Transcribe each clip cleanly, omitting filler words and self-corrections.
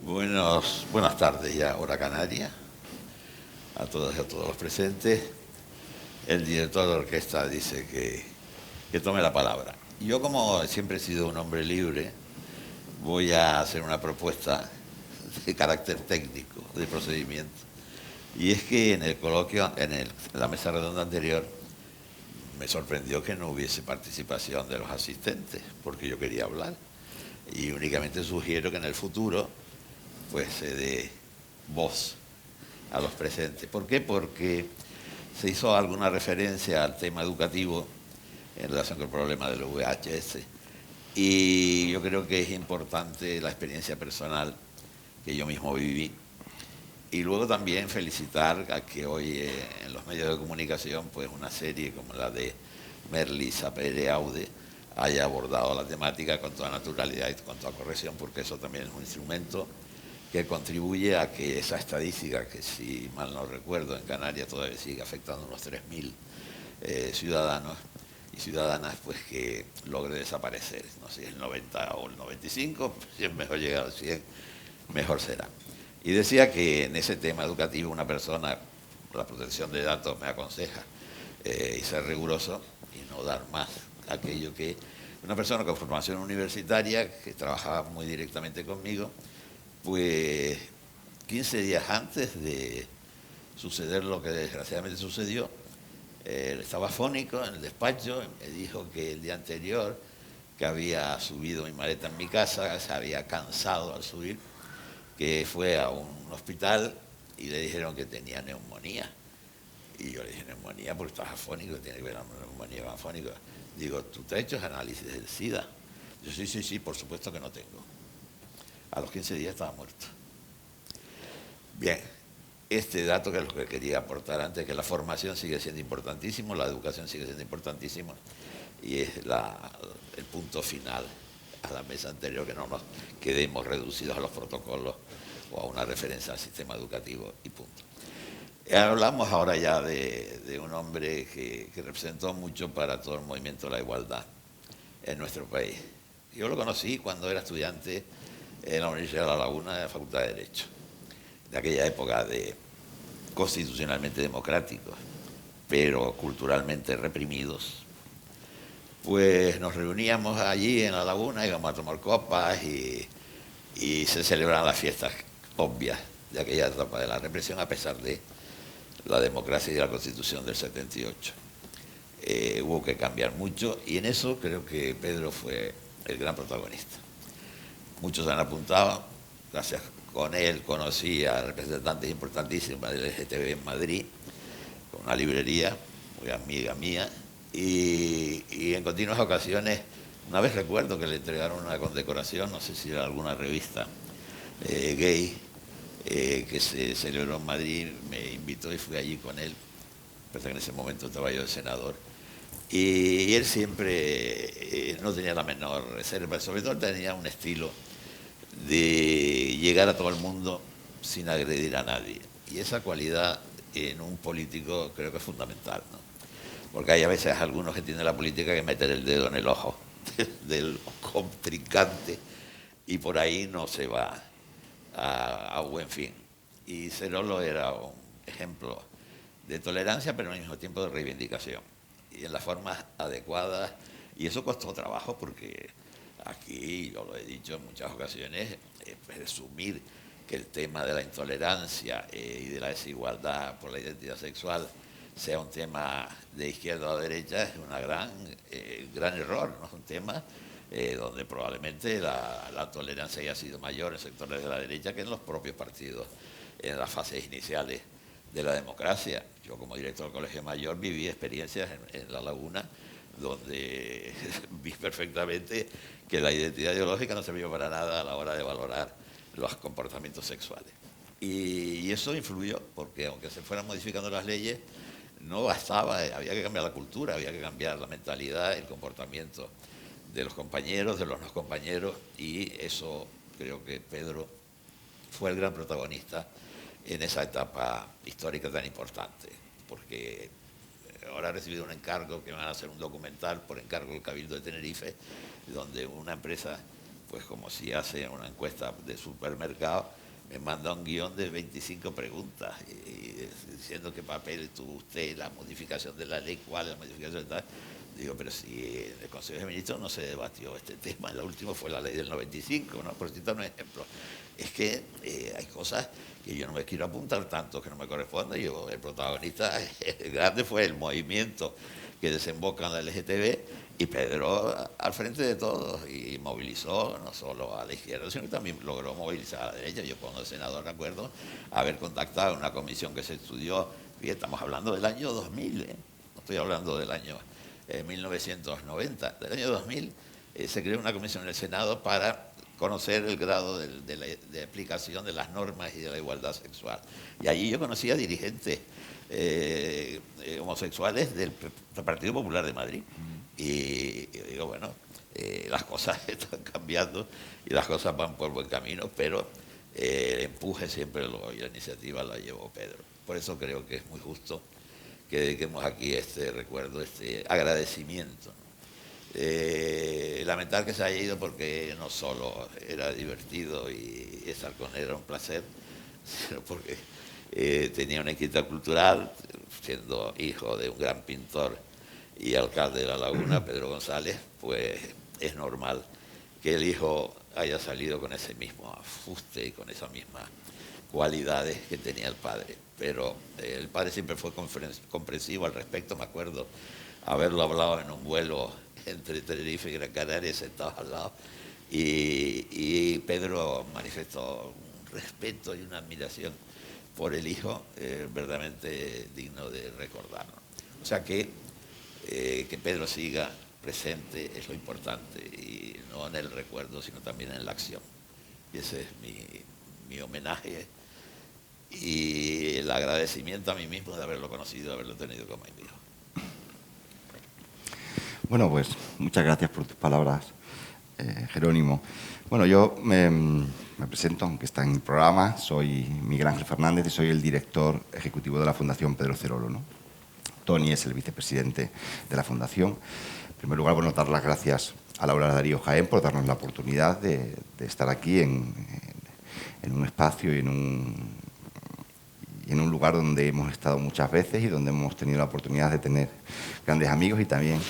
Buenas tardes ya, hora canaria, a todas y a todos los presentes. El director de orquesta dice que tome la palabra. Yo, como siempre he sido un hombre libre, voy a hacer una propuesta de carácter técnico, de procedimiento. Y es que en el coloquio, en la mesa redonda anterior, me sorprendió que no hubiese participación de los asistentes, porque yo quería hablar. Y únicamente sugiero que en el futuro pues se dé voz a los presentes. ¿Por qué? Porque se hizo alguna referencia al tema educativo en relación con el problema del VHS. Y yo creo que es importante la experiencia personal que yo mismo viví. Y luego también felicitar a que hoy en los medios de comunicación, pues una serie como la de Merli Sapere Aude haya abordado la temática con toda naturalidad y con toda corrección, porque eso también es un instrumento que contribuye a que esa estadística, que si mal no recuerdo en Canarias todavía sigue afectando a unos 3.000 ciudadanos y ciudadanas, pues que logre desaparecer. No sé si es el 90 o el 95, si es mejor llegar al 100, mejor será. Y decía que en ese tema educativo una persona, la protección de datos me aconseja y ser riguroso y no dar más aquello que una persona con formación universitaria que trabajaba muy directamente conmigo, pues 15 días antes de suceder lo que desgraciadamente sucedió, estaba afónico en el despacho, me dijo que el día anterior que había subido mi maleta en mi casa, se había cansado al subir, que fue a un hospital y le dijeron que tenía neumonía. Y yo le dije, neumonía, porque estás afónico, tiene que ver la neumonía con afónico. Digo, ¿tú te has hecho análisis del SIDA? Yo, sí, por supuesto que no tengo. A los 15 días estaba muerto. Bien, este dato que es lo que quería aportar antes, que la formación sigue siendo importantísimo, la educación sigue siendo importantísimo, y es el punto final a la mesa anterior, que no nos quedemos reducidos a los protocolos o a una referencia al sistema educativo y punto. Hablamos ahora ya de un hombre que representó mucho para todo el movimiento de la igualdad en nuestro país. Yo lo conocí cuando era estudiante en la Universidad de La Laguna, de la Facultad de Derecho, de aquella época de constitucionalmente democráticos, pero culturalmente reprimidos. Pues nos reuníamos allí en La Laguna, íbamos a tomar copas y se celebraban las fiestas obvias de aquella etapa de la represión, a pesar de la democracia y la Constitución del 78. Hubo que cambiar mucho y en eso creo que Pedro fue el gran protagonista. Muchos han apuntado, gracias con él conocí a representantes importantísimos del LGTB en Madrid, con una librería muy amiga mía, y en continuas ocasiones, una vez recuerdo que le entregaron una condecoración, no sé si era alguna revista gay, que se celebró en Madrid, me invitó y fui allí con él, pese que en ese momento estaba yo de senador, y él siempre no tenía la menor reserva, sobre todo tenía un estilo de llegar a todo el mundo sin agredir a nadie, y esa cualidad en un político creo que es fundamental, ¿no? Porque hay a veces algunos que tienen la política que meter el dedo en el ojo del contrincante y por ahí no se va a buen fin. Y Cerolo era un ejemplo de tolerancia, pero al mismo tiempo de reivindicación. Y en las formas adecuadas. Y eso costó trabajo porque aquí, yo lo he dicho en muchas ocasiones, presumir que el tema de la intolerancia y de la desigualdad por la identidad sexual sea un tema de izquierda o derecha es un gran error, ¿no? Es un tema donde probablemente la tolerancia haya sido mayor en sectores de la derecha que en los propios partidos en las fases iniciales de la democracia. Yo, como director del Colegio Mayor, viví experiencias en La Laguna donde vi perfectamente que la identidad ideológica no servía para nada a la hora de valorar los comportamientos sexuales. Y eso influyó, porque aunque se fueran modificando las leyes, no bastaba, había que cambiar la cultura, había que cambiar la mentalidad, el comportamiento de los compañeros, de los no compañeros, y eso creo que Pedro fue el gran protagonista en esa etapa histórica tan importante, porque ahora he recibido un encargo que van a hacer un documental por encargo del Cabildo de Tenerife, donde una empresa pues como si hace una encuesta de supermercado, me manda un guión de 25 preguntas diciendo qué papel tuvo usted, la modificación de la ley, cuál es la modificación de tal. Digo, pero si en el Consejo de Ministros no se debatió este tema, la última fue la ley del 95, ¿no? Por citar un ejemplo. Es que hay cosas que yo no me quiero apuntar tanto, que no me corresponde. Yo, el protagonista grande fue el movimiento que desemboca en la LGTB, y Pedro al frente de todos, y movilizó no solo a la izquierda, sino que también logró movilizar a la derecha. Yo como senador recuerdo haber contactado una comisión que se estudió, y estamos hablando del año 2000, no estoy hablando del año 1990, del año 2000, se creó una comisión en el Senado para conocer el grado de aplicación de las normas y de la igualdad sexual. Y allí yo conocí a dirigentes homosexuales del Partido Popular de Madrid. Y digo, bueno, las cosas están cambiando y las cosas van por buen camino, pero el empuje siempre y la iniciativa la llevó Pedro. Por eso creo que es muy justo que dediquemos aquí este recuerdo, este agradecimiento. Lamentar que se haya ido, porque no solo era divertido y estar con él era un placer, sino porque tenía una inquietud cultural, siendo hijo de un gran pintor y alcalde de La Laguna, Pedro González, pues es normal que el hijo haya salido con ese mismo afuste y con esas mismas cualidades que tenía el padre. Pero el padre siempre fue comprensivo al respecto. Me acuerdo haberlo hablado en un vuelo entre Tenerife y Gran Canaria, sentados al lado, y Pedro manifestó un respeto y una admiración por el hijo verdaderamente digno de recordar, ¿no? O sea que Pedro siga presente es lo importante, y no en el recuerdo, sino también en la acción. Y ese es mi homenaje y el agradecimiento a mí mismo de haberlo conocido, de haberlo tenido como mi hijo. Bueno, pues muchas gracias por tus palabras, Jerónimo. Bueno, yo me presento, aunque está en el programa, soy Miguel Ángel Fernández y soy el director ejecutivo de la Fundación Pedro Cerolo, ¿no? Tony es el vicepresidente de la Fundación. En primer lugar, bueno, dar las gracias a Laura Darío Jaén por darnos la oportunidad de estar aquí en un espacio y en un lugar donde hemos estado muchas veces y donde hemos tenido la oportunidad de tener grandes amigos, y también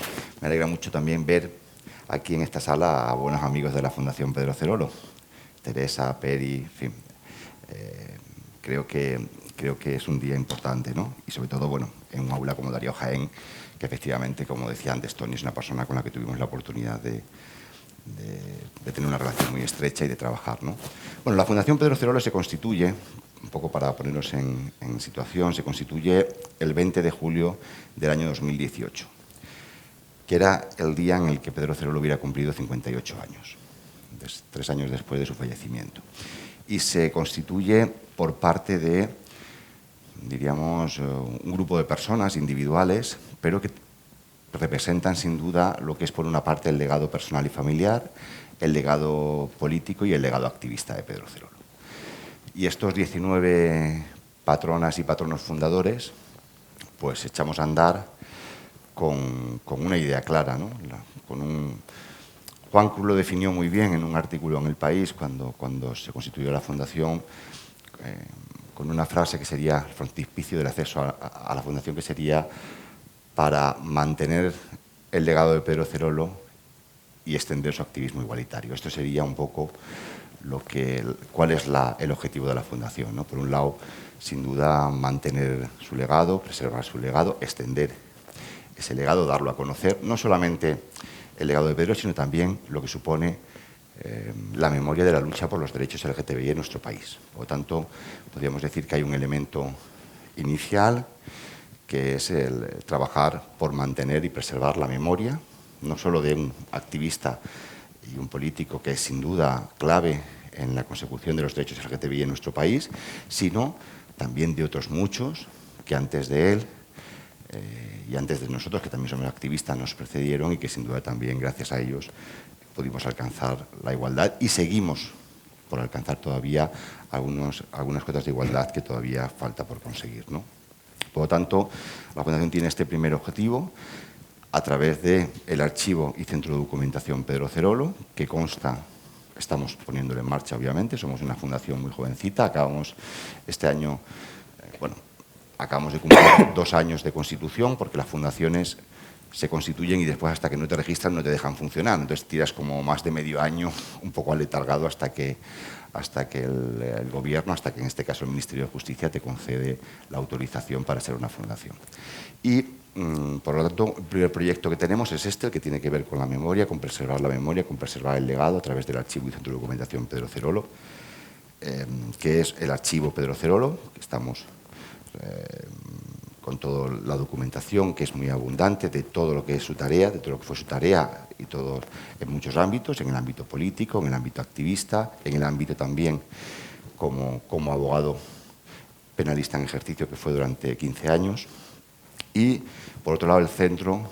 me alegra mucho también ver aquí en esta sala a buenos amigos de la Fundación Pedro Cerolo, Teresa, Peri, en fin. Creo que es un día importante, ¿no? Y sobre todo, bueno, en un aula como Darío Jaén, que efectivamente, como decía antes Tony, es una persona con la que tuvimos la oportunidad de tener una relación muy estrecha y de trabajar, ¿no? Bueno, la Fundación Pedro Cerolo se constituye, un poco para ponernos en situación, se constituye el 20 de julio del año 2018, que era el día en el que Pedro Cerolo hubiera cumplido 58 años, 3 años después de su fallecimiento. Y se constituye por parte de, diríamos, un grupo de personas individuales, pero que representan sin duda lo que es, por una parte, el legado personal y familiar, el legado político y el legado activista de Pedro Cerolo. Y estos 19 patronas y patronos fundadores, pues echamos a andar con una idea clara, ¿no? Juan Cruz lo definió muy bien en un artículo en El País cuando se constituyó la Fundación, con una frase que sería el frontispicio del acceso a la Fundación, que sería: para mantener el legado de Pedro Cerolo y extender su activismo igualitario. Esto sería un poco cuál es el objetivo de la Fundación, ¿no? Por un lado, sin duda, mantener su legado, preservar su legado, extender ese legado, darlo a conocer, no solamente el legado de Pedro, sino también lo que supone la memoria de la lucha por los derechos LGTBI en nuestro país. Por lo tanto, podríamos decir que hay un elemento inicial, que es el trabajar por mantener y preservar la memoria, no solo de un activista y un político que es sin duda clave en la consecución de los derechos LGTBI en nuestro país, sino también de otros muchos que antes de él y antes de nosotros, que también somos activistas, nos precedieron, y que sin duda también gracias a ellos pudimos alcanzar la igualdad, y seguimos por alcanzar todavía algunas cotas de igualdad que todavía falta por conseguir, ¿no? Por lo tanto, la Fundación tiene este primer objetivo a través del archivo y centro de documentación Pedro Cerolo, que consta estamos poniéndolo en marcha, obviamente. Somos una fundación muy jovencita. Acabamos este año, acabamos de cumplir 2 años de constitución, porque las fundaciones se constituyen y después, hasta que no te registran, no te dejan funcionar. Entonces tiras como más de medio año un poco aletargado hasta que el gobierno, hasta que en este caso el Ministerio de Justicia te concede la autorización para ser una fundación. Y, por lo tanto, el primer proyecto que tenemos es este, el que tiene que ver con la memoria, con preservar la memoria, con preservar el legado a través del Archivo y Centro de Documentación Pedro Cerolo, que es el Archivo Pedro Cerolo, que estamos con toda la documentación, que es muy abundante, de todo lo que es su tarea, de todo lo que fue su tarea, y todo en muchos ámbitos, en el ámbito político, en el ámbito activista, en el ámbito también como abogado penalista en ejercicio, que fue durante 15 años. Y, por otro lado, el Centro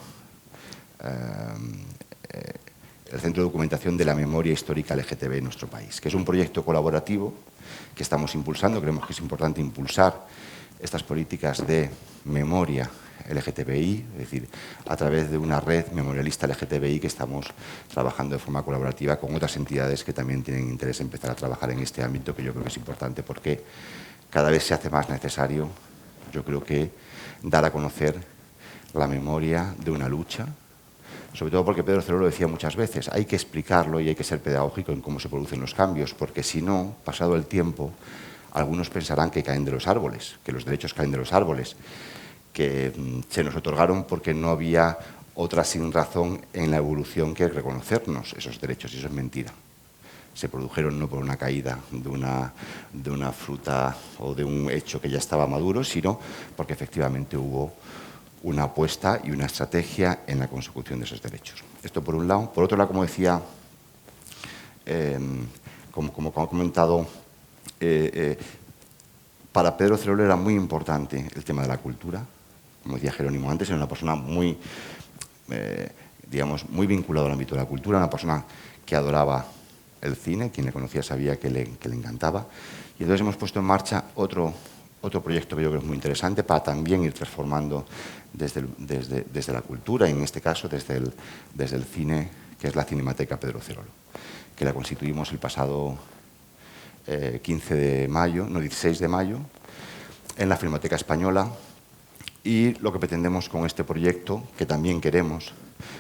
de Documentación de la Memoria Histórica LGTB en nuestro país, que es un proyecto colaborativo que estamos impulsando. Creemos que es importante impulsar estas políticas de memoria LGTBI, es decir, a través de una red memorialista LGTBI que estamos trabajando de forma colaborativa con otras entidades que también tienen interés en empezar a trabajar en este ámbito, que yo creo que es importante porque cada vez se hace más necesario, yo creo que, dar a conocer la memoria de una lucha, sobre todo porque Pedro Cerolo lo decía muchas veces, hay que explicarlo y hay que ser pedagógico en cómo se producen los cambios, porque si no, pasado el tiempo, algunos pensarán que caen de los árboles, que los derechos caen de los árboles, que se nos otorgaron porque no había otra sin razón en la evolución que reconocernos esos derechos, y eso es mentira. Se produjeron no por una caída de una fruta o de un hecho que ya estaba maduro, sino porque efectivamente hubo una apuesta y una estrategia en la consecución de esos derechos. Esto por un lado. Por otro lado, como decía, como ha comentado, para Pedro Cerolo era muy importante el tema de la cultura. Como decía Jerónimo antes, era una persona muy, muy vinculada al ámbito de la cultura, una persona que adoraba el cine. Quien le conocía sabía que le encantaba. Y entonces hemos puesto en marcha otro proyecto que yo creo que es muy interesante para también ir transformando desde la cultura, y en este caso desde el cine, que es la Cinemateca Pedro Cerolo, que la constituimos el pasado 16 de mayo, en la Filmoteca Española. Y lo que pretendemos con este proyecto, que también queremos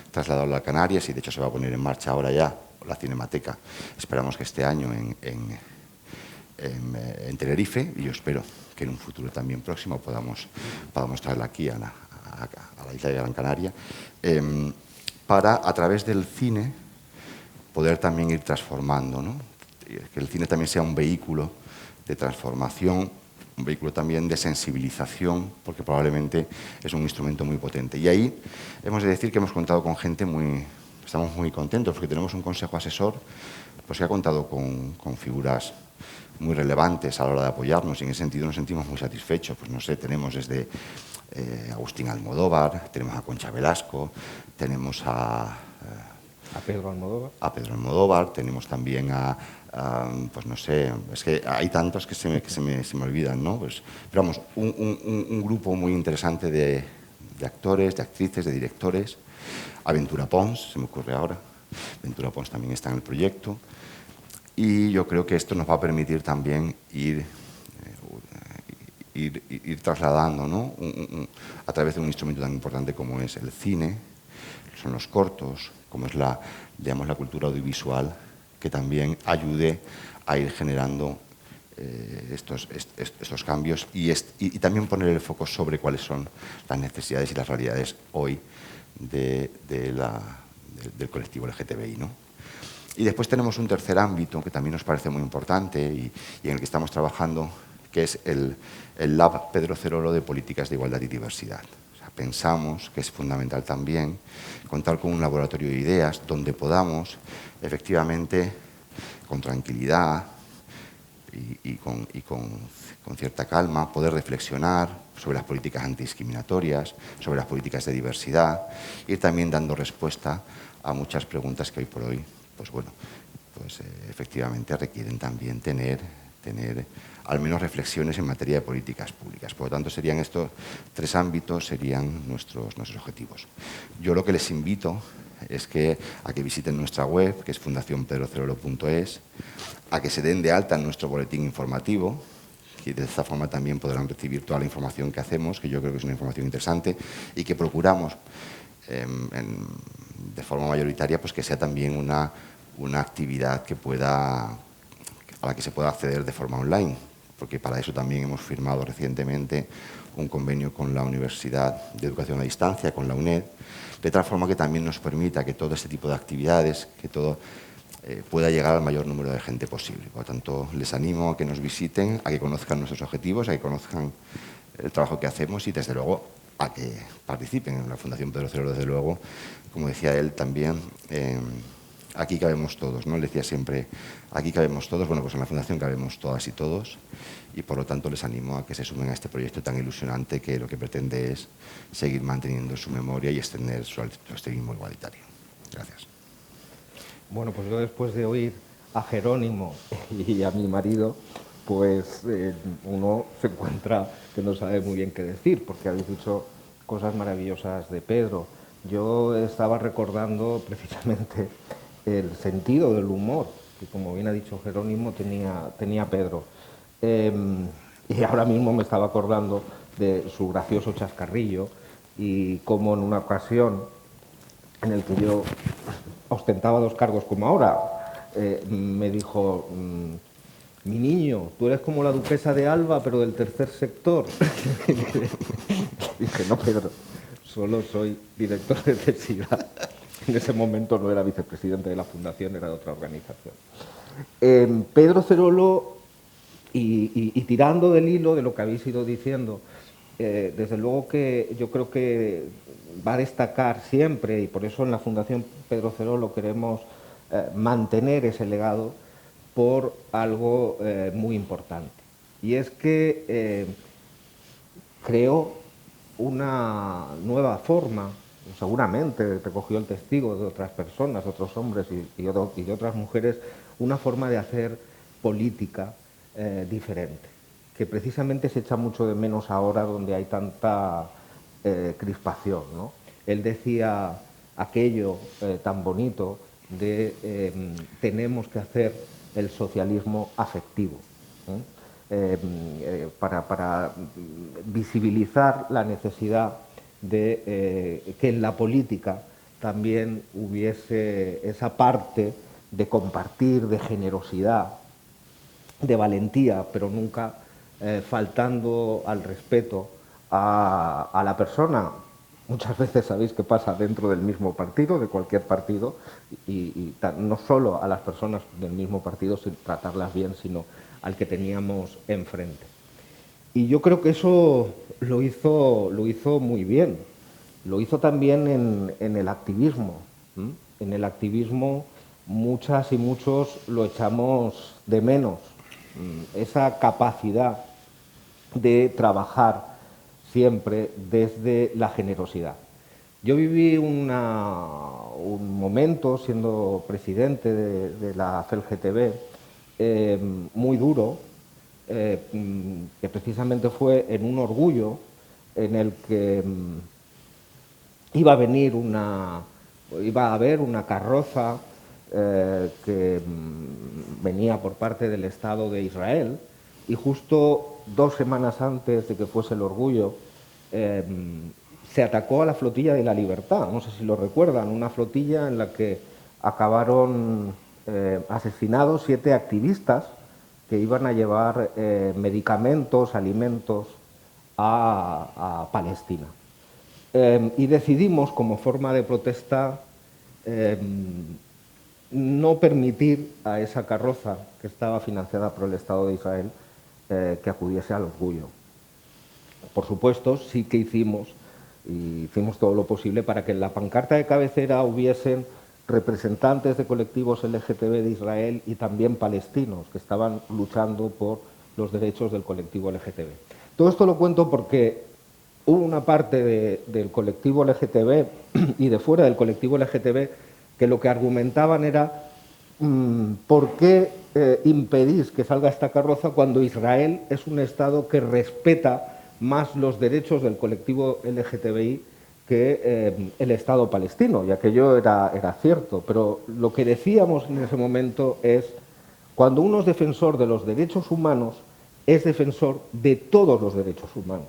trasladarlo a Canarias, y de hecho se va a poner en marcha ahora ya la Cinemateca, esperamos que este año en Tenerife, y yo espero que en un futuro también próximo podamos traerla aquí a la isla de Gran Canaria, para, a través del cine, poder también ir transformando, ¿no? Que el cine también sea un vehículo de transformación, un vehículo también de sensibilización, porque probablemente es un instrumento muy potente. Y ahí hemos de decir que hemos contado con gente estamos muy contentos, porque tenemos un consejo asesor pues, que ha contado con figuras muy relevantes a la hora de apoyarnos, y en ese sentido nos sentimos muy satisfechos. Pues no sé, tenemos desde Agustín Almodóvar, tenemos a Concha Velasco, tenemos a Pedro Almodóvar. A Pedro Almodóvar, tenemos también pues no sé, es que hay tantos que se me olvidan, ¿no? Pues, pero vamos, un grupo muy interesante de actores, de actrices, de directores. A Ventura Pons, se me ocurre ahora. Ventura Pons también está en el proyecto. Y yo creo que esto nos va a permitir también ir trasladando, ¿no? A través de un instrumento tan importante como es el cine, son los cortos, como es la cultura audiovisual, que también ayude a ir generando estos cambios y también poner el foco sobre cuáles son las necesidades y las realidades hoy del colectivo LGTBI, ¿no? Y después tenemos un tercer ámbito que también nos parece muy importante y en el que estamos trabajando, que es el Lab Pedro Cerolo de Políticas de Igualdad y Diversidad. O sea, pensamos que es fundamental también contar con un laboratorio de ideas donde podamos, efectivamente, con tranquilidad y con cierta calma, poder reflexionar sobre las políticas antidiscriminatorias, sobre las políticas de diversidad, ir también dando respuesta a muchas preguntas que hoy por hoy, pues bueno, pues efectivamente requieren también tener tener al menos reflexiones en materia de políticas públicas. Por lo tanto, serían estos 3 ámbitos, serían nuestros objetivos. Yo lo que les invito es a que visiten nuestra web, que es fundacionpedrocerolo.es, a que se den de alta en nuestro boletín informativo, y de esta forma también podrán recibir toda la información que hacemos, que yo creo que es una información interesante y que procuramos de forma mayoritaria pues que sea también una actividad a la que se pueda acceder de forma online, porque para eso también hemos firmado recientemente un convenio con la Universidad de Educación a Distancia, con la UNED, de tal forma que también nos permita que todo este tipo de actividades, que todo pueda llegar al mayor número de gente posible. Por lo tanto, les animo a que nos visiten, a que conozcan nuestros objetivos, a que conozcan el trabajo que hacemos y, desde luego, a que participen en la Fundación Pedro Cerolo. Desde luego, como decía él también, aquí cabemos todos, ¿no? Él decía siempre, aquí cabemos todos. Bueno, pues en la Fundación cabemos todas y todos, y por lo tanto les animo a que se sumen a este proyecto tan ilusionante que lo que pretende es seguir manteniendo su memoria y extender su activismo igualitario. Gracias. Bueno, pues yo, después de oír a Jerónimo y a mi marido, pues uno se encuentra que no sabe muy bien qué decir, porque habéis dicho cosas maravillosas de Pedro. Yo estaba recordando precisamente el sentido del humor, que, como bien ha dicho Jerónimo, tenía Pedro. Y ahora mismo me estaba acordando de su gracioso chascarrillo y cómo en una ocasión en el que yo ostentaba 2 cargos como ahora, me dijo: mi niño, tú eres como la duquesa de Alba, pero del tercer sector. Dije: no, Pedro, solo soy director de tesis. En ese momento no era vicepresidente de la Fundación, era de otra organización. Pedro Cerolo, y tirando del hilo de lo que habéis ido diciendo, desde luego que yo creo que va a destacar siempre, y por eso en la Fundación Pedro Cerolo queremos mantener ese legado, por algo muy importante. Y es que creó una nueva forma, seguramente recogió el testigo de otras personas, de otros hombres y de otras mujeres, una forma de hacer política diferente, que precisamente se echa mucho de menos ahora, donde hay tanta crispación, ¿no? Él decía aquello tan bonito de tenemos que hacer el socialismo afectivo, para visibilizar la necesidad de que en la política también hubiese esa parte de compartir, de generosidad, de valentía, pero nunca faltando al respeto a la persona. Muchas veces sabéis que pasa dentro del mismo partido, de cualquier partido, y no solo a las personas del mismo partido sin tratarlas bien, sino al que teníamos enfrente. Y yo creo que eso lo hizo muy bien. Lo hizo también en el activismo. En el activismo muchas y muchos lo echamos de menos. Esa capacidad de trabajar siempre desde la generosidad. Yo viví un momento, siendo presidente de la FELGTB, muy duro, que precisamente fue en un orgullo en el que iba a haber una carroza que venía por parte del Estado de Israel, y justo 2 semanas antes de que fuese el orgullo, se atacó a la flotilla de la Libertad. No sé si lo recuerdan, una flotilla en la que acabaron asesinados 7 activistas que iban a llevar medicamentos, alimentos a Palestina. Y decidimos, como forma de protesta, no permitir a esa carroza, que estaba financiada por el Estado de Israel, que acudiese al orgullo. Por supuesto, sí que hicimos todo lo posible para que en la pancarta de cabecera hubiesen representantes de colectivos LGTB de Israel y también palestinos que estaban luchando por los derechos del colectivo LGTB. Todo esto lo cuento porque hubo una parte del colectivo LGTB y de fuera del colectivo LGTB que lo que argumentaban era ¿por qué impedís que salga esta carroza cuando Israel es un Estado que respeta más los derechos del colectivo LGTBI que el Estado palestino, y aquello era cierto. Pero lo que decíamos en ese momento es, cuando uno es defensor de los derechos humanos, es defensor de todos los derechos humanos.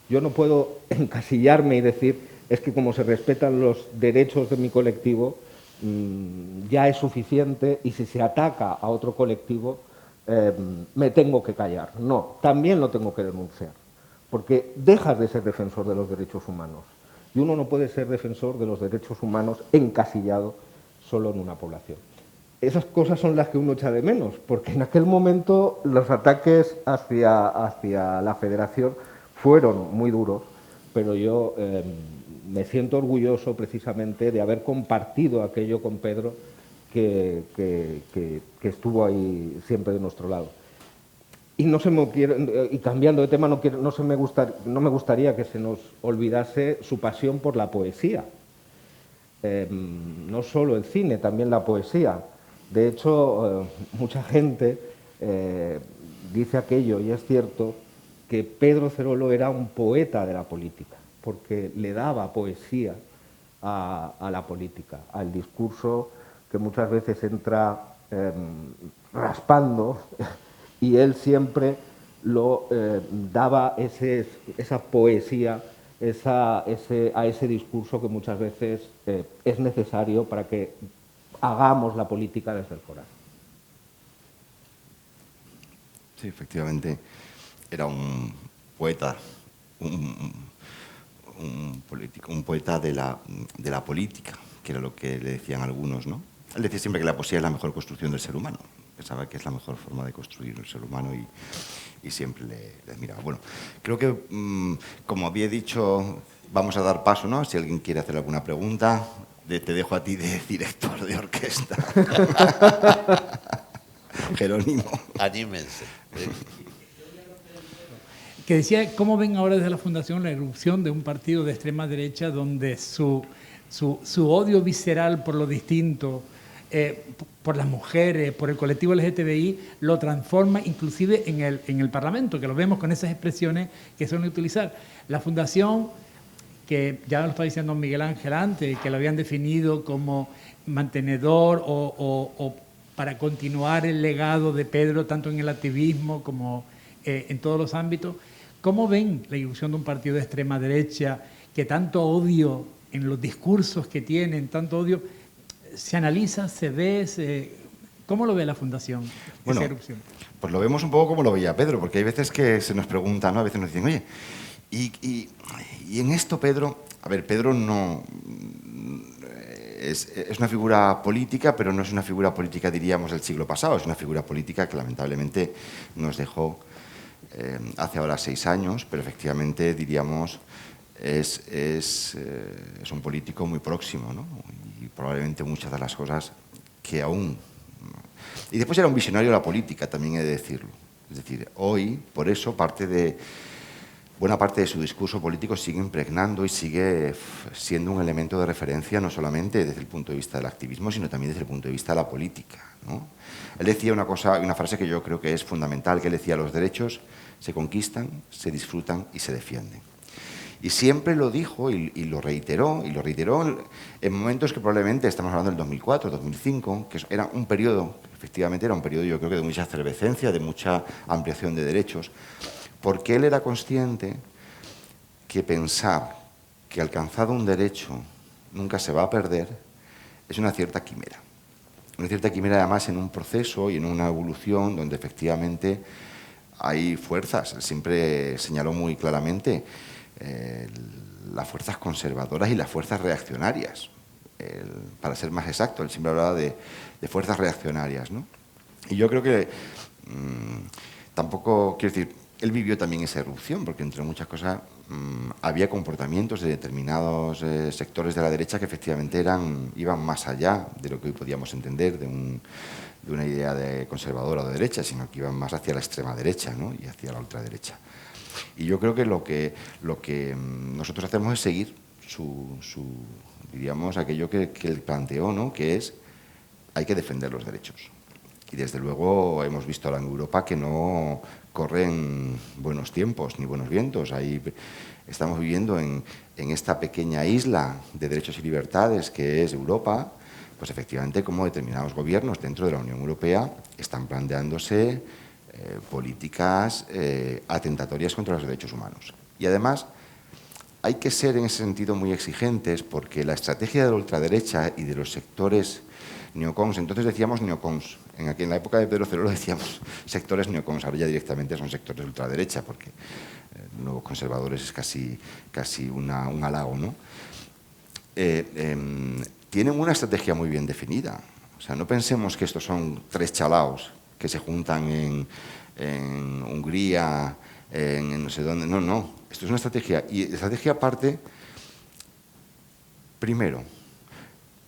Yo no puedo encasillarme y decir, es que como se respetan los derechos de mi colectivo, ya es suficiente, y si se ataca a otro colectivo, me tengo que callar. No, también lo tengo que denunciar, porque dejas de ser defensor de los derechos humanos, y uno no puede ser defensor de los derechos humanos encasillado solo en una población. Esas cosas son las que uno echa de menos, porque en aquel momento los ataques hacia la Federación fueron muy duros, pero yo me siento orgulloso precisamente de haber compartido aquello con Pedro, que estuvo ahí siempre de nuestro lado. Y, y cambiando de tema, no me gustaría que se nos olvidase su pasión por la poesía. No solo el cine, también la poesía. De hecho, mucha gente dice aquello, y es cierto, que Pedro Cerolo era un poeta de la política, porque le daba poesía a la política, al discurso que muchas veces entra raspando, y él siempre lo daba esa poesía a ese discurso que muchas veces es necesario para que hagamos la política desde el corazón. Sí, efectivamente, era un poeta, un poeta de la política, que era lo que le decían algunos, ¿no? Él decía siempre que la poesía es la mejor construcción del ser humano. Pensaba que es la mejor forma de construir el ser humano, y siempre le admiraba. Bueno, creo que, como había dicho, vamos a dar paso, ¿no? Si alguien quiere hacer alguna pregunta, te dejo a ti de director de orquesta. Jerónimo. Anímense. Que decía, ¿cómo ven ahora desde la Fundación la irrupción de un partido de extrema derecha donde su odio visceral por lo distinto, por las mujeres, por el colectivo LGTBI, lo transforma inclusive en el Parlamento, que lo vemos con esas expresiones que suelen utilizar? La Fundación, que ya lo está diciendo Miguel Ángel antes, que lo habían definido como mantenedor o para continuar el legado de Pedro, tanto en el activismo como en todos los ámbitos. ¿Cómo ven la irrupción de un partido de extrema derecha que tanto odio en los discursos que tienen, tanto odio, se analiza, se ve? ¿Cómo lo ve la Fundación, bueno, esa irrupción? Pues lo vemos un poco como lo veía Pedro, porque hay veces que se nos pregunta, ¿no? A veces nos dicen, oye, y en esto Pedro, a ver, Pedro no es una figura política, pero no es una figura política, diríamos, del siglo pasado, es una figura política que lamentablemente nos dejó hace ahora 6 años, pero efectivamente, diríamos, es un político muy próximo, ¿no? Y probablemente muchas de las cosas que aún... Y después era un visionario de la política, también he de decirlo. Es decir, hoy, por eso, buena parte de su discurso político sigue impregnando y sigue siendo un elemento de referencia, no solamente desde el punto de vista del activismo, sino también desde el punto de vista de la política, ¿no? Él decía una frase que yo creo que es fundamental, que él decía: los derechos se conquistan, se disfrutan y se defienden. Y siempre lo dijo y lo reiteró en momentos que probablemente, estamos hablando del 2004, 2005, que era un periodo, efectivamente era un periodo, yo creo que de mucha efervescencia, de mucha ampliación de derechos, porque él era consciente que pensar que alcanzado un derecho nunca se va a perder es una cierta quimera. Una cierta quimera, además, en un proceso y en una evolución donde efectivamente hay fuerzas. Siempre señaló muy claramente las fuerzas conservadoras y las fuerzas reaccionarias. Para ser más exacto, él siempre hablaba de fuerzas reaccionarias, ¿no? Y yo creo que tampoco, quiero decir, él vivió también esa irrupción, porque entre muchas cosas había comportamientos de determinados sectores de la derecha que efectivamente iban más allá de lo que hoy podíamos entender de una idea de conservadora o de derecha, sino que iban más hacia la extrema derecha, ¿no? Y hacia la ultraderecha. Y yo creo que lo que nosotros hacemos es seguir diríamos, aquello que él planteó, ¿no? Que es, hay que defender los derechos. Y desde luego hemos visto ahora en Europa que no corren buenos tiempos ni buenos vientos. Ahí estamos viviendo en esta pequeña isla de derechos y libertades que es Europa, pues efectivamente como determinados gobiernos dentro de la Unión Europea están planteándose políticas atentatorias contra los derechos humanos. Y además hay que ser en ese sentido muy exigentes porque la estrategia de la ultraderecha y de los sectores neocons, entonces decíamos neocons, en la época de Pedro Cerolo decíamos sectores neocons, ahora ya directamente son sectores de ultraderecha porque nuevos conservadores es casi un halago, ¿no? Tienen una estrategia muy bien definida. O sea, no pensemos que estos son tres chalaos que se juntan en Hungría, en no sé dónde. No, no. Esto es una estrategia. Y la estrategia parte, primero,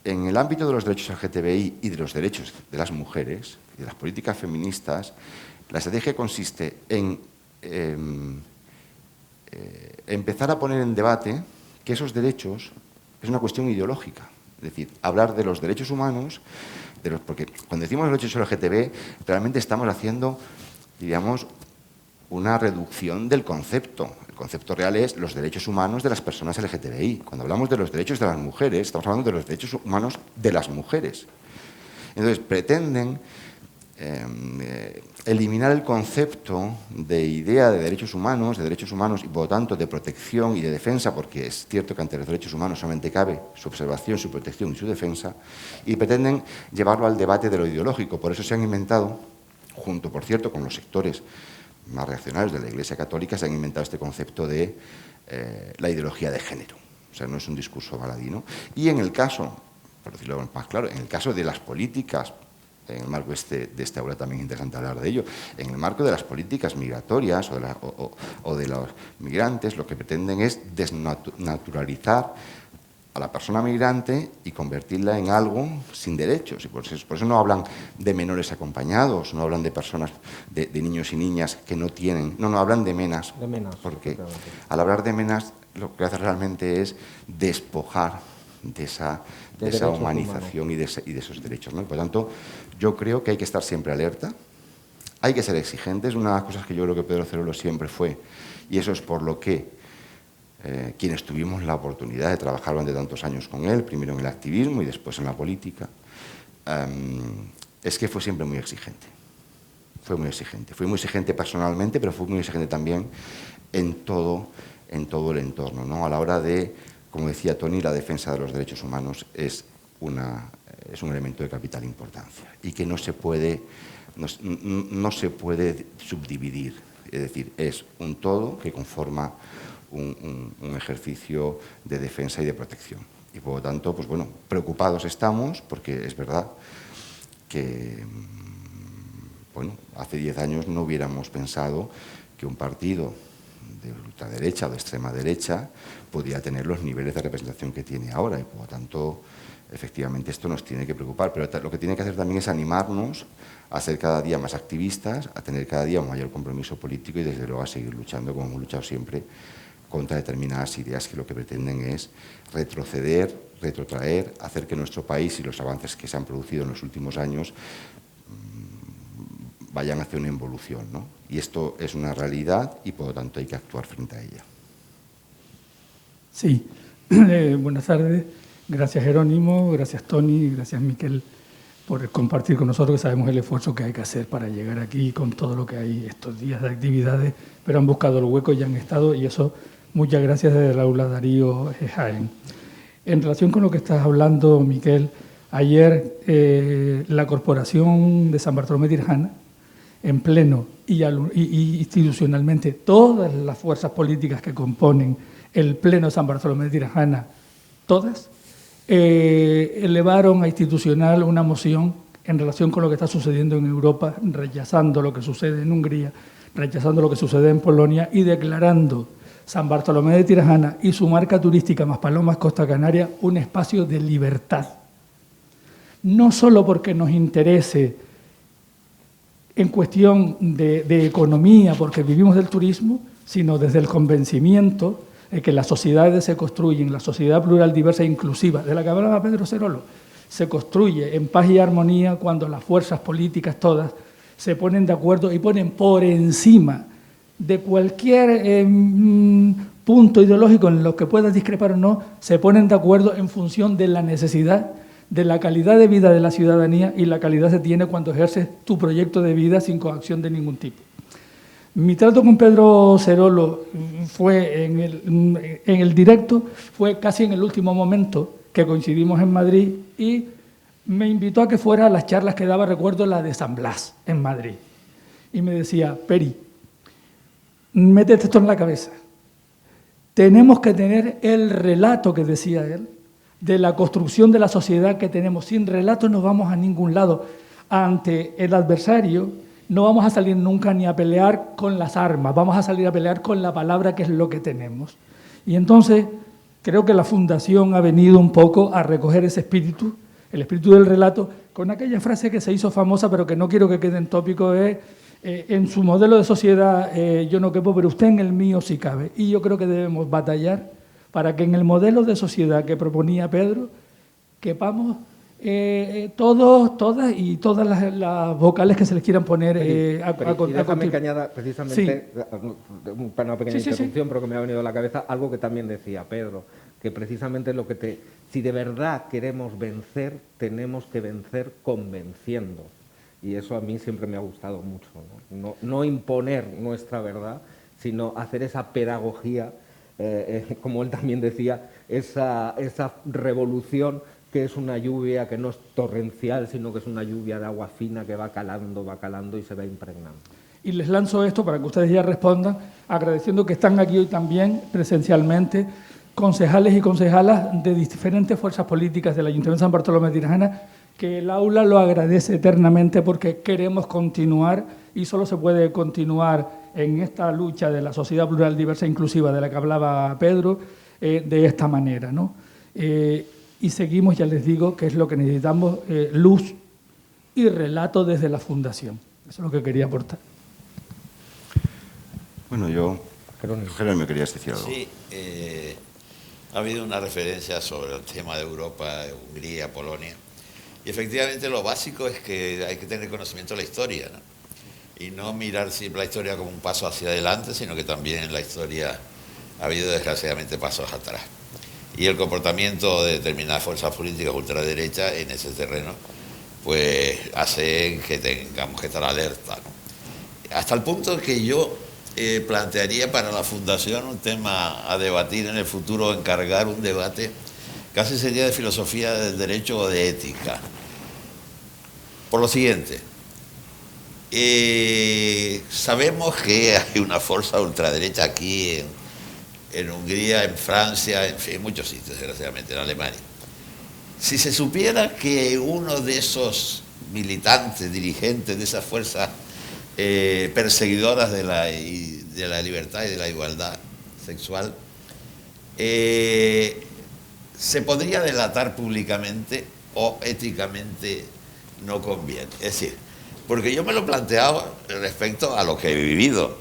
en el ámbito de los derechos LGTBI y de los derechos de las mujeres y de las políticas feministas, la estrategia consiste en empezar a poner en debate que esos derechos es una cuestión ideológica. Es decir, hablar de los derechos humanos, porque cuando decimos derechos LGTB, realmente estamos haciendo, diríamos, una reducción del concepto. El concepto real es los derechos humanos de las personas LGTBI. Cuando hablamos de los derechos de las mujeres, estamos hablando de los derechos humanos de las mujeres. Entonces, pretenden eliminar el concepto de idea de derechos humanos y por lo tanto de protección y de defensa, porque es cierto que ante los derechos humanos solamente cabe su observación, su protección y su defensa, y pretenden llevarlo al debate de lo ideológico. Por eso se han inventado, junto por cierto con los sectores más reaccionarios de la Iglesia Católica, se han inventado este concepto de la ideología de género. O sea, no es un discurso baladí, ¿no? Y en el caso, por decirlo más claro, en el caso de las políticas, en el marco de este aula también es interesante hablar de ello, en el marco de las políticas migratorias o de los migrantes, lo que pretenden es desnaturalizar a la persona migrante y convertirla en algo sin derechos. Y por eso no hablan de menores acompañados, no hablan de personas, de niños y niñas que no tienen... No, hablan de menas. De menas. Porque al hablar de menas lo que hace realmente es despojar de esa humanización y de esos derechos, ¿no? Por lo tanto, yo creo que hay que estar siempre alerta, hay que ser exigentes. Una de las cosas que yo creo que Pedro Cerolo siempre fue, y eso es por lo que quienes tuvimos la oportunidad de trabajar durante tantos años con él, primero en el activismo y después en la política, es que fue siempre muy exigente. Fue muy exigente personalmente, pero fue muy exigente también en todo el entorno, ¿no? A la hora de, como decía Tony, la defensa de los derechos humanos es un elemento de capital importancia y que no se puede subdividir. Es decir, es un todo que conforma un ejercicio de defensa y de protección. Y por lo tanto, pues bueno, preocupados estamos porque es verdad que, bueno, hace 10 años no hubiéramos pensado que un partido de ultraderecha o de extrema derecha podía tener los niveles de representación que tiene ahora y por lo tanto efectivamente esto nos tiene que preocupar, pero lo que tiene que hacer también es animarnos a ser cada día más activistas, a tener cada día un mayor compromiso político y desde luego a seguir luchando como hemos luchado siempre contra determinadas ideas que lo que pretenden es retroceder, retrotraer, hacer que nuestro país y los avances que se han producido en los últimos años vayan hacia una involución, ¿no? Y esto es una realidad y por lo tanto hay que actuar frente a ella. Sí, buenas tardes. Gracias Jerónimo, gracias Tony, gracias Miquel por compartir con nosotros, que sabemos el esfuerzo que hay que hacer para llegar aquí con todo lo que hay estos días de actividades, pero han buscado el hueco y han estado, y eso, muchas gracias desde el aula Darío Jaén. En relación con lo que estás hablando, Miquel, ayer la Corporación de San Bartolomé de Tirajana, en pleno y institucionalmente, todas las fuerzas políticas que componen el pleno de San Bartolomé de Tirajana, todas, elevaron a institucional una moción en relación con lo que está sucediendo en Europa, rechazando lo que sucede en Hungría, rechazando lo que sucede en Polonia y declarando San Bartolomé de Tirajana y su marca turística Maspalomas Costa Canaria un espacio de libertad. No solo porque nos interese en cuestión de economía, porque vivimos del turismo, sino desde el convencimiento de que las sociedades se construyen, la sociedad plural, diversa e inclusiva, de la que hablaba Pedro Cerolo, se construye en paz y armonía cuando las fuerzas políticas todas se ponen de acuerdo y ponen por encima de cualquier punto ideológico en lo que puedas discrepar o no, se ponen de acuerdo en función de la necesidad, de la calidad de vida de la ciudadanía, y la calidad se tiene cuando ejerces tu proyecto de vida sin coacción de ningún tipo. Mi trato con Pedro Cerolo fue en el directo, fue casi en el último momento que coincidimos en Madrid, y me invitó a que fuera a las charlas que daba, recuerdo la de San Blas en Madrid. Y me decía, Peri, métete esto en la cabeza. Tenemos que tener el relato, que decía él, de la construcción de la sociedad que tenemos. Sin relato no vamos a ningún lado. Ante el adversario no vamos a salir nunca ni a pelear con las armas, vamos a salir a pelear con la palabra, que es lo que tenemos. Y entonces creo que la Fundación ha venido un poco a recoger ese espíritu, el espíritu del relato, con aquella frase que se hizo famosa, pero que no quiero que quede en tópico, es en su modelo de sociedad yo no quepo, pero usted en el mío sí cabe. Y yo creo que debemos batallar para que en el modelo de sociedad que proponía Pedro quepamos todos, todas y todas las vocales que se les quieran poner a déjame que añada precisamente, para una pequeña interrupción, pero que me ha venido a la cabeza, algo que también decía Pedro, que precisamente lo que si de verdad queremos vencer, tenemos que vencer convenciendo. Y eso a mí siempre me ha gustado mucho, ¿no? No imponer nuestra verdad, sino hacer esa pedagogía, como él también decía, esa revolución que es una lluvia que no es torrencial, sino que es una lluvia de agua fina que va calando y se va impregnando. Y les lanzo esto para que ustedes ya respondan, agradeciendo que están aquí hoy también presencialmente concejales y concejalas de diferentes fuerzas políticas del Ayuntamiento de San Bartolomé de Tirajana, que el aula lo agradece eternamente, porque queremos continuar, y solo se puede continuar en esta lucha de la sociedad plural, diversa e inclusiva de la que hablaba Pedro, de esta manera, ¿no? Y seguimos, ya les digo, que es lo que necesitamos, luz y relato desde la Fundación. Eso es lo que quería aportar. Bueno, Jerónimo, querías decir algo. Sí, ha habido una referencia sobre el tema de Europa, Hungría, Polonia. Y efectivamente lo básico es que hay que tener conocimiento de la historia, ¿no? Y no mirar siempre la historia como un paso hacia adelante, sino que también en la historia ha habido desgraciadamente pasos atrás. Y el comportamiento de determinadas fuerzas políticas ultraderechas en ese terreno, pues hace que tengamos que estar alerta, ¿no? Hasta el punto que yo plantearía para la Fundación un tema a debatir en el futuro, encargar un debate, casi sería de filosofía del derecho o de ética. Por lo siguiente, sabemos que hay una fuerza ultraderecha aquí en Hungría, en Francia, en muchos sitios, desgraciadamente, en Alemania. Si se supiera que uno de esos militantes, dirigentes de esas fuerzas perseguidoras de la libertad y de la igualdad sexual, se podría delatar públicamente o éticamente no conviene. Es decir, porque yo me lo he planteado respecto a lo que he vivido,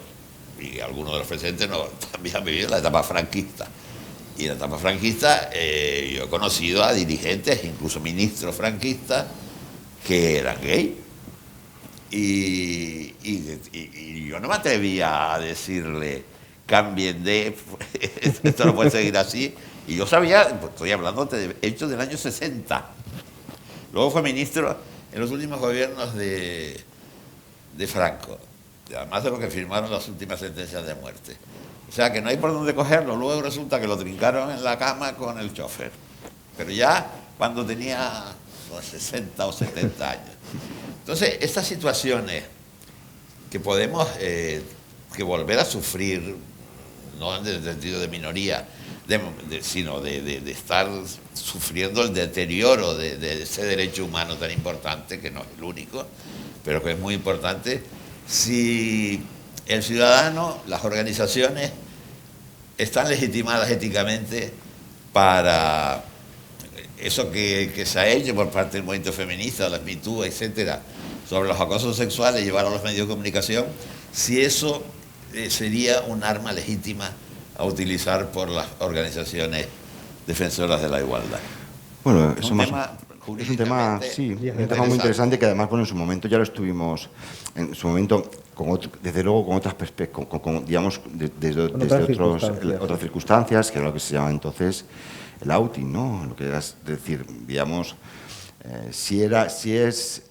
y algunos de los presentes también han vivido la etapa franquista. Y en la etapa franquista yo he conocido a dirigentes, incluso ministros franquistas, que eran gay. Y yo no me atrevía a decirle, cambien esto no puede seguir así. Y yo sabía, pues estoy hablando de hechos del año 60. Luego fue ministro en los últimos gobiernos de Franco, además de lo que firmaron las últimas sentencias de muerte. O sea que no hay por dónde cogerlo. Luego resulta que lo trincaron en la cama con el chofer. Pero ya cuando tenía 60 o 70 años. Entonces, estas situaciones que podemos que volver a sufrir, no en el sentido de minoría, sino de estar sufriendo el deterioro de ese derecho humano tan importante, que no es el único, pero que es muy importante, si el ciudadano, las organizaciones están legitimadas éticamente para eso que se ha hecho por parte del movimiento feminista, las Me Too, etcétera, sobre los acosos sexuales, llevar a los medios de comunicación, si eso sería un arma legítima a utilizar por las organizaciones defensoras de la igualdad. Bueno, es un tema Es un tema, sí, un tema muy interesante que además, bueno, en su momento ya lo estuvimos, en su momento, desde luego con otras perspectivas, digamos, desde otras circunstancias, que era lo que se llamaba entonces el outing, ¿no? Lo que era, es decir, digamos, si es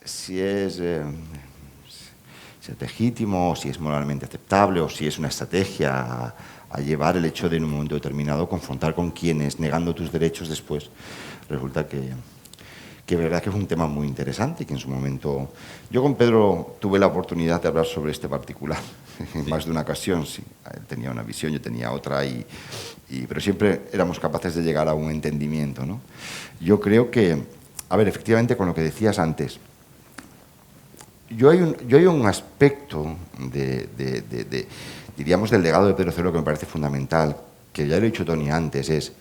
legítimo, si es moralmente aceptable o si es una estrategia a llevar el hecho de en un momento determinado confrontar con quienes, negando tus derechos después, resulta que es verdad que es un tema muy interesante y que en su momento... Yo con Pedro tuve la oportunidad de hablar sobre este particular en más de una ocasión, sí. Él tenía una visión, yo tenía otra, pero siempre éramos capaces de llegar a un entendimiento, ¿no? Yo creo que, a ver, efectivamente, con lo que decías antes, yo hay un aspecto diríamos, del legado de Pedro Cerolo que me parece fundamental, que ya lo he dicho Tony antes,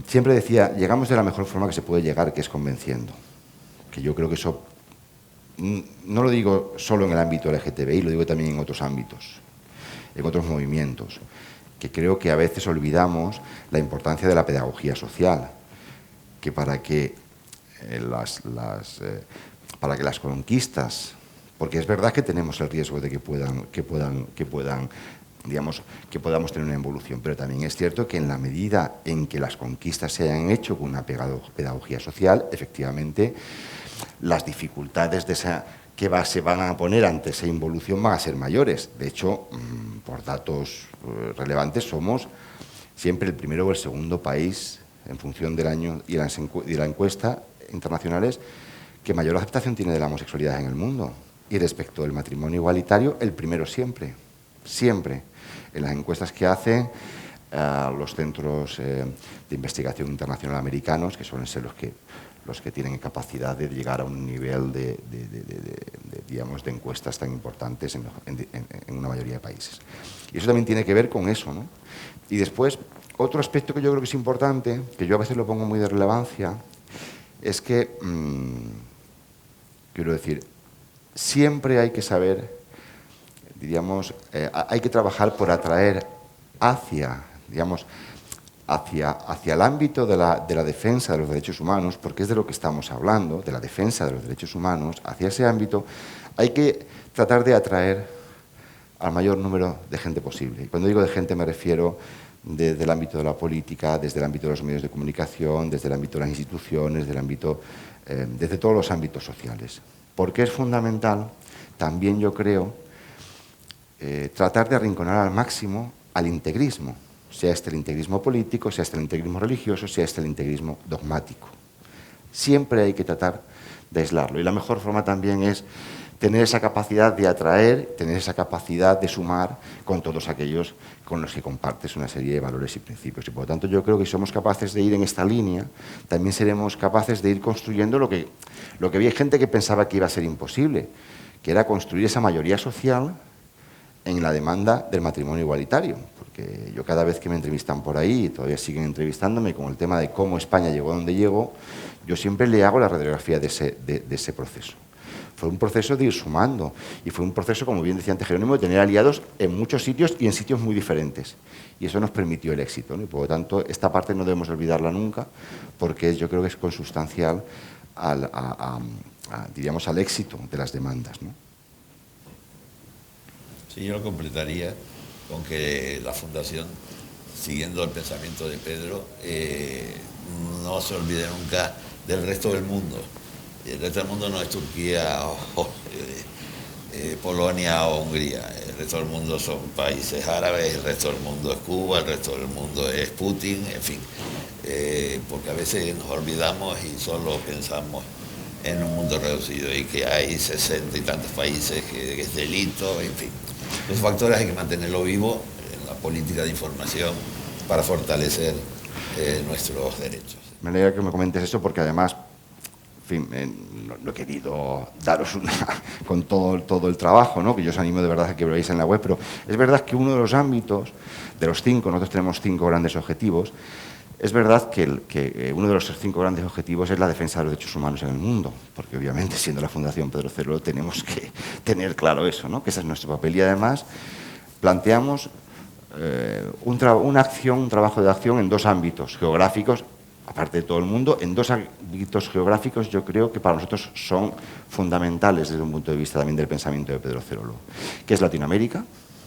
siempre decía, llegamos de la mejor forma que se puede llegar, que es convenciendo. Que yo creo que eso, no lo digo solo en el ámbito LGTBI, lo digo también en otros ámbitos, en otros movimientos, que creo que a veces olvidamos la importancia de la pedagogía social, que para que las conquistas, porque es verdad que tenemos el riesgo de que podamos tener una involución, pero también es cierto que en la medida en que las conquistas se hayan hecho con una pedagogía social, efectivamente, las dificultades se van a poner ante esa involución van a ser mayores. De hecho, por datos relevantes, somos siempre el primero o el segundo país, en función del año y de la encuesta internacionales, que mayor aceptación tiene de la homosexualidad en el mundo. Y respecto del matrimonio igualitario, el primero siempre, siempre. En las encuestas que hacen los centros de investigación internacional americanos, que suelen ser los que tienen capacidad de llegar a un nivel de encuestas tan importantes en una mayoría de países. Y eso también tiene que ver con eso, ¿no? Y después, otro aspecto que yo creo que es importante, que yo a veces lo pongo muy de relevancia, es que, quiero decir, siempre hay que saber, diríamos, hay que trabajar por atraer hacia el ámbito de la defensa de los derechos humanos, porque es de lo que estamos hablando, de la defensa de los derechos humanos, hacia ese ámbito hay que tratar de atraer al mayor número de gente posible. Y cuando digo de gente me refiero desde el ámbito de la política, desde el ámbito de los medios de comunicación, desde el ámbito de las instituciones, desde todos los ámbitos sociales. Porque es fundamental, también yo creo, tratar de arrinconar al máximo al integrismo, sea este el integrismo político, sea este el integrismo religioso, sea este el integrismo dogmático. Siempre hay que tratar de aislarlo. Y la mejor forma también es tener esa capacidad de atraer, tener esa capacidad de sumar con todos aquellos con los que compartes una serie de valores y principios. Y por lo tanto yo creo que si somos capaces de ir en esta línea, también seremos capaces de ir construyendo lo que había gente que pensaba que iba a ser imposible, que era construir esa mayoría social en la demanda del matrimonio igualitario. Porque yo cada vez que me entrevistan por ahí, y todavía siguen entrevistándome con el tema de cómo España llegó a donde llegó, yo siempre le hago la radiografía de ese proceso. Fue un proceso de ir sumando y fue un proceso, como bien decía antes Jerónimo, de tener aliados en muchos sitios y en sitios muy diferentes. Y eso nos permitió el éxito, ¿no? Y por lo tanto, esta parte no debemos olvidarla nunca, porque yo creo que es consustancial diríamos, al éxito de las demandas, ¿no? Sí, yo lo completaría con que la Fundación, siguiendo el pensamiento de Pedro, no se olvide nunca del resto del mundo. El resto del mundo no es Turquía o Polonia o Hungría. El resto del mundo son países árabes, el resto del mundo es Cuba, el resto del mundo es Putin, en fin. Porque a veces nos olvidamos y solo pensamos en un mundo reducido y que hay 60 y tantos países que es delito, en fin. Los factores hay que mantenerlo vivo en la política de información para fortalecer nuestros derechos. Me alegra que me comentes eso porque además, en fin, no he querido daros con todo el trabajo, ¿no? Que yo os animo de verdad a que lo veáis en la web, pero es verdad que uno de los ámbitos, de los 5, nosotros tenemos 5 grandes objetivos, es verdad que uno de los 5 grandes objetivos es la defensa de los derechos humanos en el mundo, porque obviamente siendo la Fundación Pedro Cerolo tenemos que tener claro eso, ¿no? Que ese es nuestro papel y además planteamos un trabajo de acción en 2 ámbitos geográficos aparte de todo el mundo, en dos ámbitos geográficos yo creo que para nosotros son fundamentales desde un punto de vista también del pensamiento de Pedro Cerolo, que es Latinoamérica,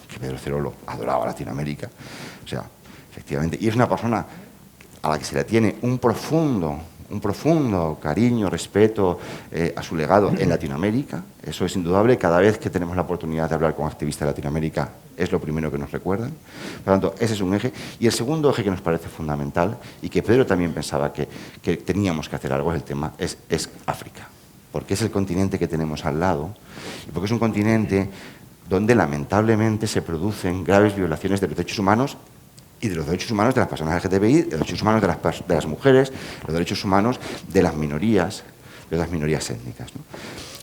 que Pedro Cerolo adoraba Latinoamérica, o sea, efectivamente, y es una persona a la que se le tiene un profundo cariño, respeto a su legado en Latinoamérica. Eso es indudable. Cada vez que tenemos la oportunidad de hablar con activistas de Latinoamérica es lo primero que nos recuerdan. Por lo tanto, ese es un eje. Y el segundo eje que nos parece fundamental y que Pedro también pensaba que teníamos que hacer algo es el tema, es África. Porque es el continente que tenemos al lado y porque es un continente donde lamentablemente se producen graves violaciones de los derechos humanos y de los derechos humanos de las personas LGTBI, de los derechos humanos de las mujeres, los derechos humanos de las minorías étnicas, ¿no?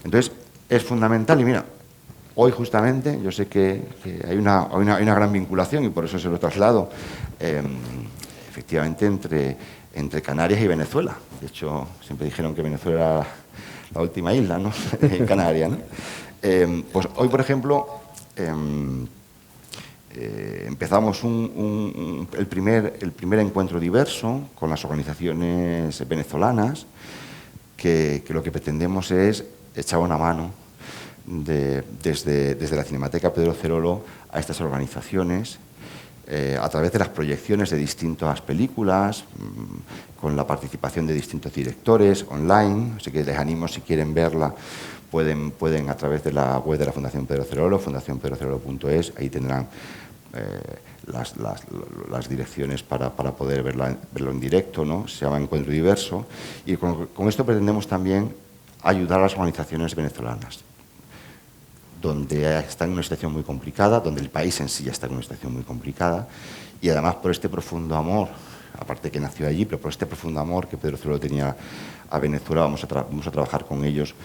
Entonces, es fundamental y mira, hoy justamente, yo sé que hay una gran vinculación y por eso se lo traslado, efectivamente, entre Canarias y Venezuela. De hecho, siempre dijeron que Venezuela era la última isla, ¿no? Canaria, ¿no? Pues hoy, por ejemplo, empezamos el primer encuentro diverso con las organizaciones venezolanas, que lo que pretendemos es echar una mano desde la Cinemateca Pedro Cerolo a estas organizaciones a través de las proyecciones de distintas películas, con la participación de distintos directores online, así que les animo, si quieren verla, pueden a través de la web de la Fundación Pedro Cerolo, fundacionpedrocerolo.es, ahí tendrán las direcciones para poder verlo en directo, ¿no? Se llama Encuentro Diverso, y con esto pretendemos también ayudar a las organizaciones venezolanas, donde están en una situación muy complicada, donde el país en sí ya está en una situación muy complicada, y además por este profundo amor, aparte que nació allí, pero por este profundo amor que Pedro Cerolo tenía a Venezuela, vamos a trabajar con ellos.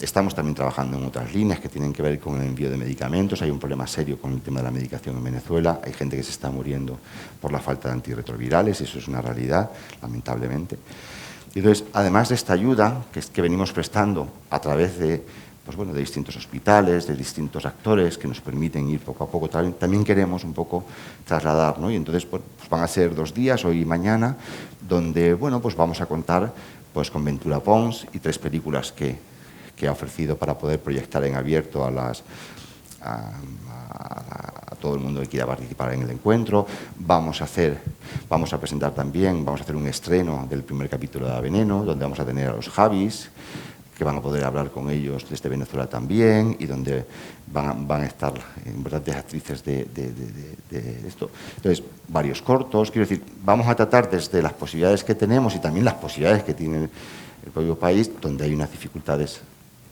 Estamos también trabajando en otras líneas que tienen que ver con el envío de medicamentos. Hay un problema serio con el tema de la medicación en Venezuela. Hay gente que se está muriendo por la falta de antirretrovirales, eso es una realidad, lamentablemente. Y entonces, además de esta ayuda que venimos prestando a través de distintos hospitales, de distintos actores que nos permiten ir poco a poco, también queremos un poco trasladar, ¿no? Y entonces pues van a ser 2 días, hoy y mañana, donde vamos a contar con Ventura Pons y 3 películas que ha ofrecido para poder proyectar en abierto a todo el mundo que quiera participar en el encuentro. Vamos a hacer un estreno del primer capítulo de Veneno, donde vamos a tener a los Javis, que van a poder hablar con ellos desde Venezuela también, y donde van a estar importantes actrices de esto. Entonces, varios cortos, quiero decir, vamos a tratar desde las posibilidades que tenemos y también las posibilidades que tiene el propio país, donde hay unas dificultades,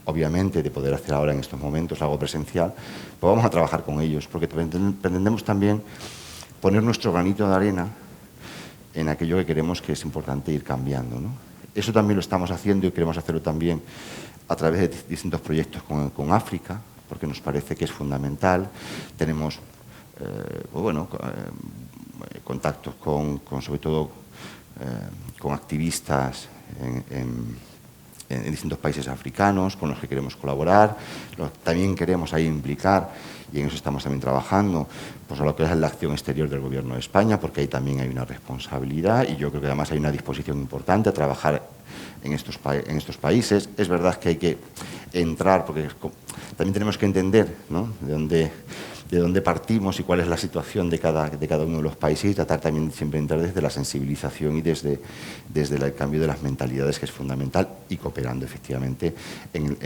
obviamente, de poder hacer ahora en estos momentos algo presencial, pues vamos a trabajar con ellos, porque pretendemos también poner nuestro granito de arena en aquello que queremos que es importante ir cambiando, ¿no? Eso también lo estamos haciendo y queremos hacerlo también a través de distintos proyectos con África, porque nos parece que es fundamental. Tenemos contactos sobre todo con activistas en distintos países africanos con los que queremos colaborar. También queremos ahí implicar, y en eso estamos también trabajando, pues a lo que es la acción exterior del Gobierno de España, porque ahí también hay una responsabilidad y yo creo que además hay una disposición importante a trabajar en estos países. Es verdad que hay que entrar, porque también tenemos que entender, ¿no?, de dónde partimos y cuál es la situación de cada uno de los países, y tratar también siempre de entrar desde la sensibilización y desde el cambio de las mentalidades, que es fundamental, y cooperando efectivamente en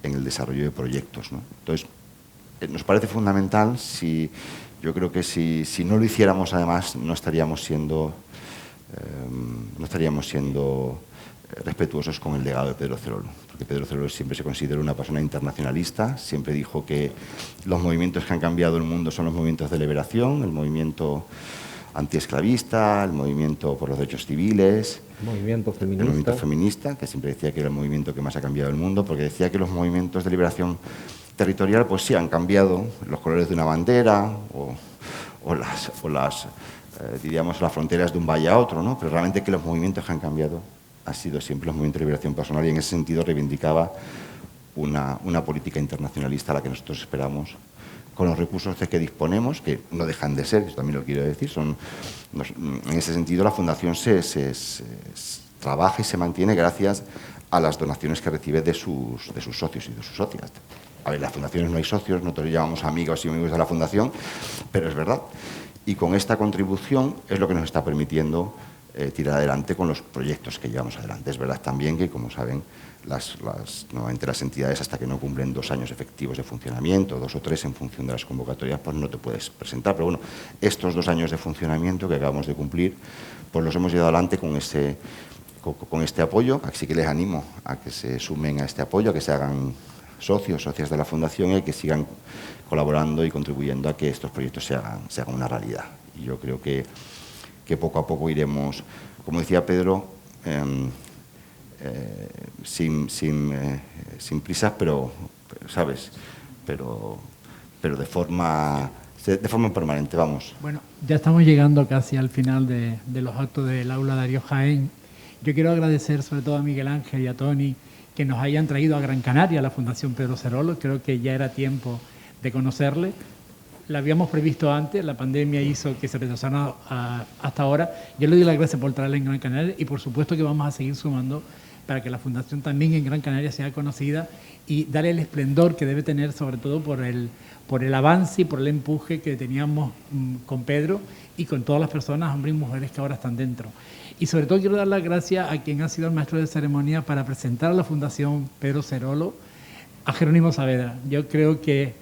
el desarrollo de proyectos, ¿no? Entonces, nos parece fundamental. Yo creo que si no lo hiciéramos, además, no estaríamos siendo respetuosos con el legado de Pedro Cerolo, porque Pedro Cerolo siempre se consideró una persona internacionalista, siempre dijo que los movimientos que han cambiado el mundo son los movimientos de liberación, el movimiento antiesclavista, el movimiento por los derechos civiles, el movimiento feminista, que siempre decía que era el movimiento que más ha cambiado el mundo, porque decía que los movimientos de liberación territorial, pues sí, han cambiado los colores de una bandera diríamos, las fronteras de un valle a otro, ¿no? Pero realmente que los movimientos que han cambiado ha sido siempre los movimientos de liberación personal, y en ese sentido reivindicaba una política internacionalista a la que nosotros esperamos con los recursos de que disponemos, que no dejan de ser, eso también lo quiero decir, en ese sentido la Fundación se trabaja y se mantiene gracias a las donaciones que recibe de sus socios y de sus socias. A ver, en las fundaciones no hay socios, nosotros llamamos amigos y amigos de la Fundación, pero es verdad. Y con esta contribución es lo que nos está permitiendo tirar adelante con los proyectos que llevamos adelante. Es verdad también que, como saben, nuevamente las entidades, hasta que no cumplen 2 años efectivos de funcionamiento, 2 o 3 en función de las convocatorias, pues no te puedes presentar. Pero bueno, estos 2 años de funcionamiento que acabamos de cumplir, pues los hemos llevado adelante con este apoyo. Así que les animo a que se sumen a este apoyo, a que se hagan socias de la Fundación y que sigan colaborando y contribuyendo a que estos proyectos se hagan una realidad. Y yo creo que poco a poco iremos, como decía Pedro, sin prisas, pero, ¿sabes? Pero de forma permanente, vamos. Bueno, ya estamos llegando casi al final de los actos del Aula Darío Jaén. Yo quiero agradecer sobre todo a Miguel Ángel y a Tony que nos hayan traído a Gran Canaria, a la Fundación Pedro Cerolo. Creo que ya era tiempo de conocerle. La habíamos previsto antes, la pandemia hizo que se retrasara hasta ahora. Yo le doy las gracias por traerla en Gran Canaria y por supuesto que vamos a seguir sumando para que la Fundación también en Gran Canaria sea conocida y darle el esplendor que debe tener, sobre todo por el avance y por el empuje que teníamos con Pedro y con todas las personas, hombres y mujeres que ahora están dentro. Y sobre todo quiero dar las gracias a quien ha sido el maestro de ceremonia para presentar a la Fundación Pedro Cerolo, a Jerónimo Saavedra. Yo creo que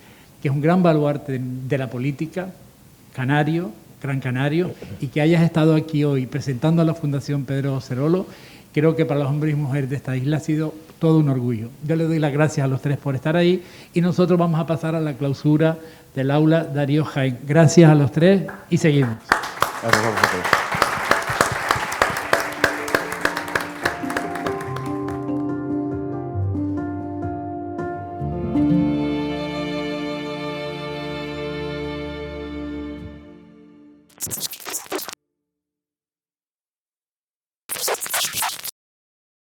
es un gran baluarte de la política, canario, gran canario, y que hayas estado aquí hoy presentando a la Fundación Pedro Cerolo, creo que para los hombres y mujeres de esta isla ha sido todo un orgullo. Yo le doy las gracias a los 3 por estar ahí y nosotros vamos a pasar a la clausura del Aula Darío Jaén. Gracias a los 3 y seguimos. Gracias a vosotros. You